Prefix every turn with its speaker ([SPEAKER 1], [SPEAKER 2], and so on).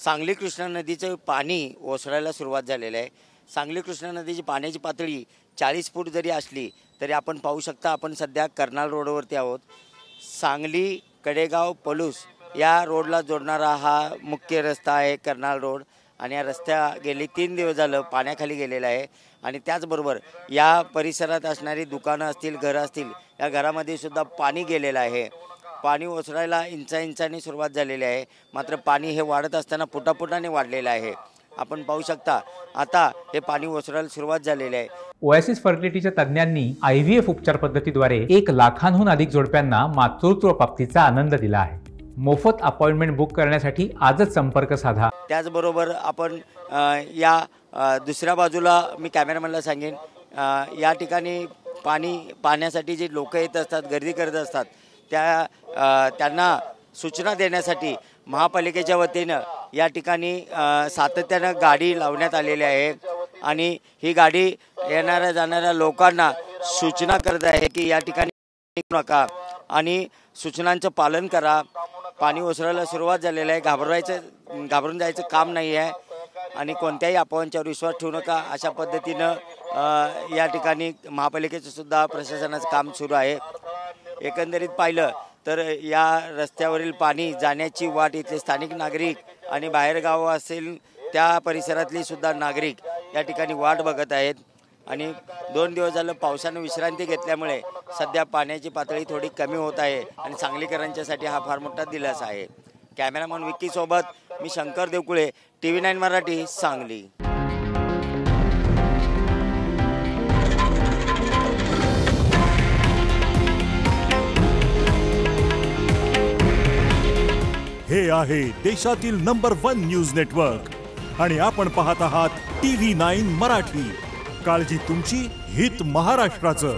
[SPEAKER 1] सांगली कृष्णा नदीचं पाणी ओसरायला सुरुवात झालेलं आहे। सांगली कृष्णा नदीची पाण्याची पातळी 40 फूट जरी असली तरी आपण पाहू शकता आपण सध्या कर्नाल रोडवरती आहोत। सांगली कडेगाव पलूस या रोडला जोडणारा हा मुख्य रस्ता आहे कर्नाल रोड आणि या रस्त्या गेली 3 दिवस झालं पाण्याखाली गेलेला आहे आणि त्याचबरोबर या परिसरात असणारी दुकानं असतील घरं असतील या घरामध्ये सुद्धा पाणी गेलेलं आहे। पाणी ओसरायला इंचांनी सुरुवात झालेली आहे, मात्र पाणी हे वाढत असताना फुटाफुटाने वाढलेलं आहे। आपण पाहू शकता आता हे पाणी ओसरायला सुरुवात झालेली आहे।
[SPEAKER 2] ओएसिस फर्टिलिटीच्या तज्ञांनी IVF उपचार पद्धतीद्वारे 1 लाखांहून अधिक जोडप्यांना मातृत्व प्राप्तीचा आनंद दिला आहे। मोफत अपॉइंटमेंट बुक करण्यासाठी आजच संपर्क साधा।
[SPEAKER 1] त्याचबरोबर आपण या दुसऱ्या बाजूला मी कॅमेरामॅनला सांगेन या ठिकाणी पाण्यासाठी जे लोक येत असतात गर्दी करत असतात त्यांना सूचना देण्यासाठी महापालिकेच्या वतीनं या ठिकाणी सातत्यानं गाडी लावण्यात आलेली आहे आणि ही गाडी येणाऱ्या जाणाऱ्या लोकांना सूचना करत आहे की या ठिकाणी नका आणि सूचनांचं पालन करा। पाणी ओसरायला सुरुवात झालेलं आहे, घाबरून जायचं काम नाही आहे आणि कोणत्याही अफवांच्यावर विश्वास ठेवू नका अशा पद्धतीनं या ठिकाणी महापालिकेचं सुद्धा प्रशासनाचं काम सुरू आहे। एकंदरीत पाहिलं तर या रस्त्यावरील पाणी जाण्याची वाट इथले स्थानिक नागरिक आणि बाहेरगाव असेल त्या परिसरातली सुद्धा नागरिक या ठिकाणी वाट बघत आहेत आणि 2 दिवस झालं पावसानं विश्रांती घेतल्यामुळे सध्या पाण्याची पातळी थोडी कमी होत आहे आणि सांगलीकरांच्यासाठी हा फार मोठा दिलासा आहे। कॅमेरामन विक्की सोबत मी शंकर देवकुळे, TV9 मराठी, सांगली।
[SPEAKER 3] हे आहे देशातील नंबर 1 न्यूज नेटवर्क आणि आपण पाहत आहात TV9 मराठी। काळजी तुमची, हित महाराष्ट्राचं।